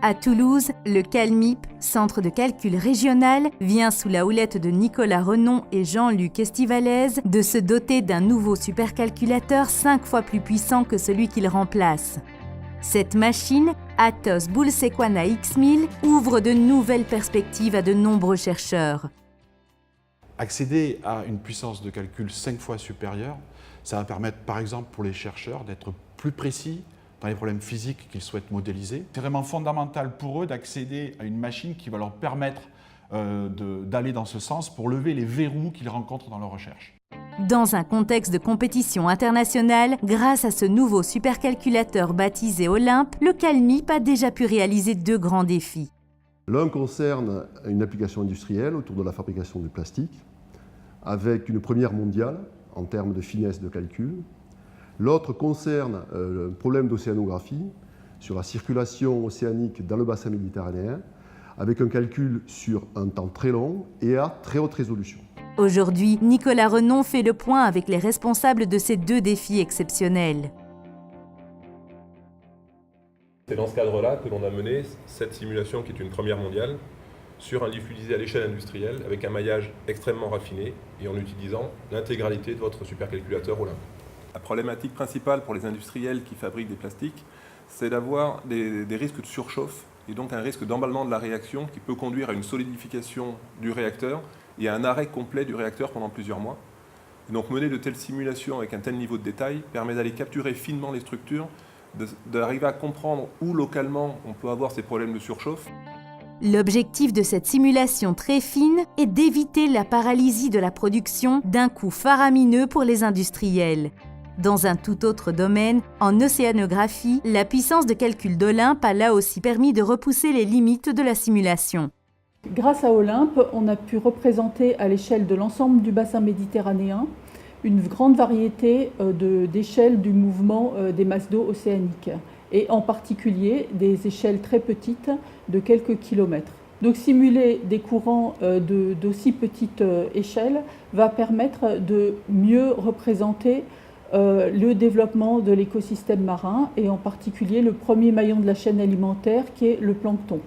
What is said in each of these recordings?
À Toulouse, le CalMIP, Centre de calcul régional, vient sous la houlette de Nicolas Renon et Jean-Luc Estivalaise de se doter d'un nouveau supercalculateur 5 fois plus puissant que celui qu'il remplace. Cette machine, Atos Bullsequana X1000, ouvre de nouvelles perspectives à de nombreux chercheurs. Accéder à une puissance de calcul 5 fois supérieure, ça va permettre par exemple pour les chercheurs d'être plus précis dans les problèmes physiques qu'ils souhaitent modéliser. C'est vraiment fondamental pour eux d'accéder à une machine qui va leur permettre d'aller dans ce sens pour lever les verrous qu'ils rencontrent dans leur recherche. Dans un contexte de compétition internationale, grâce à ce nouveau supercalculateur baptisé Olympe, le CalMIP a déjà pu réaliser 2 grands défis. L'un concerne une application industrielle autour de la fabrication du plastique, avec une première mondiale en termes de finesse de calcul. L'autre concerne un problème d'océanographie sur la circulation océanique dans le bassin méditerranéen, avec un calcul sur un temps très long et à très haute résolution. Aujourd'hui, Nicolas Renon fait le point avec les responsables de ces 2 défis exceptionnels. C'est dans ce cadre-là que l'on a mené cette simulation qui est une première mondiale sur un lit fluidisé à l'échelle industrielle avec un maillage extrêmement raffiné et en utilisant l'intégralité de votre supercalculateur Olympe. La problématique principale pour les industriels qui fabriquent des plastiques, c'est d'avoir des risques de surchauffe et donc un risque d'emballement de la réaction qui peut conduire à une solidification du réacteur et à un arrêt complet du réacteur pendant plusieurs mois. Et donc mener de telles simulations avec un tel niveau de détail permet d'aller capturer finement les structures, d'arriver à comprendre où localement on peut avoir ces problèmes de surchauffe. L'objectif de cette simulation très fine est d'éviter la paralysie de la production d'un coût faramineux pour les industriels. Dans un tout autre domaine, en océanographie, la puissance de calcul d'Olympe a là aussi permis de repousser les limites de la simulation. Grâce à Olympe, on a pu représenter à l'échelle de l'ensemble du bassin méditerranéen une grande variété d'échelles du mouvement des masses d'eau océaniques et en particulier des échelles très petites de quelques kilomètres. Donc simuler des courants d'aussi petite échelle va permettre de mieux représenter le développement de l'écosystème marin et en particulier le premier maillon de la chaîne alimentaire qui est le plancton.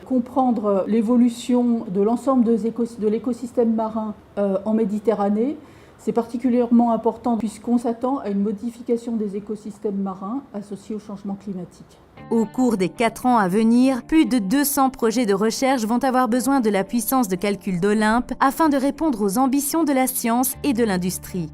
Comprendre l'évolution de l'ensemble de l'écosystème marin en Méditerranée, c'est particulièrement important puisqu'on s'attend à une modification des écosystèmes marins associés au changement climatique. Au cours des 4 ans à venir, plus de 200 projets de recherche vont avoir besoin de la puissance de calcul d'Olympe afin de répondre aux ambitions de la science et de l'industrie.